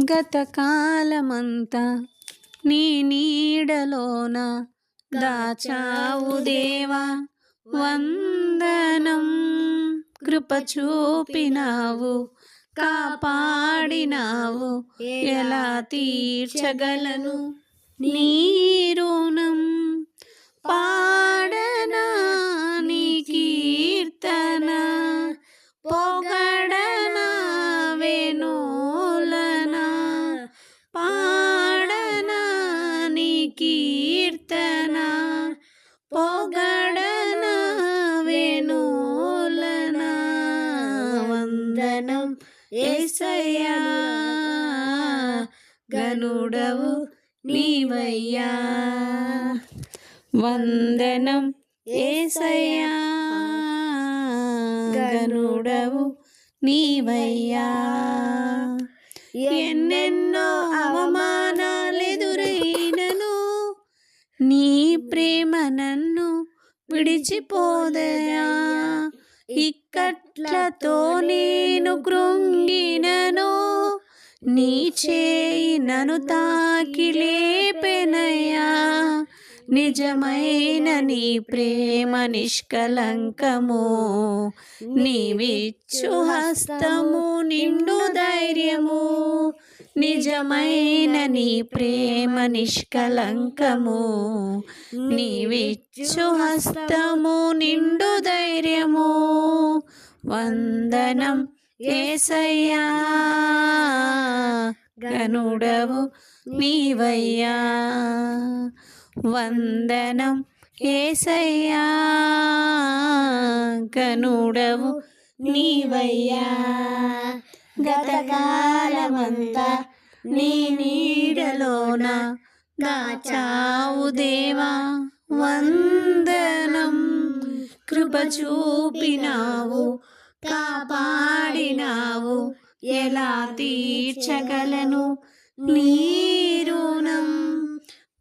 గతకాలమంతా నీ నీడలోన దాచావు దేవా వందనం. కృప చూపినావు కాపాడినావు ఎలా తీర్చగలను నీ రుణం. పాడనా నీ కీర్తన పొగడనా వేణులనా. పాడనా నీ కీర్తన పొగడనా వేణులనా. వందనం యేసయ్యా గనుడవు నీవయ్యా. వందనం యేసయ్యా గనుడవు నీవయ్యా. ఎన్నెన్నో అవమానాలెదురైనను నీ ప్రేమ నన్ను విడిచిపోదయా. ఇక్కట్లతో నేను కృంగినను నీ చేయి నన్ను తాకి లేపెనయ్యా. నిజమైన నీ ప్రేమ నిష్కలంకము నీవిచ్చు హస్తము నిండు ధైర్యము. నిజమైన నీ ప్రేమ నిష్కలంకము నీవిచ్చు హస్తము నిండు ధైర్యము. వందనం యేసయ్యా గనుడవు నీవయ్యా. వందనం యేసయ్యా గనుడవు నీవయ్యా. గతకాలమంతా నీ నీడలోన దాచావు దేవా వందనం. కృప చూపినావు కాపాడినావు ఎలా తీర్చగలను నీ రుణం.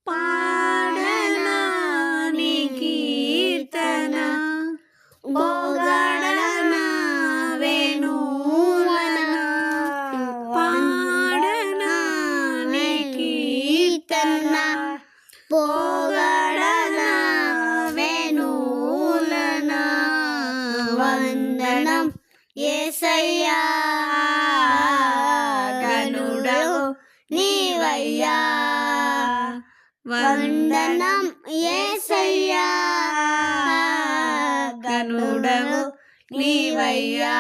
పాడనా నీ కీర్తన పొగడనా వేణులనా. పాడనా నీ కీర్తన పొగడనా వేణులనా. వందనం యేసయ్యా గనుడవు నీవయ్యా. వందనం యేసయ్యా గనుడవు నీవయ్యా.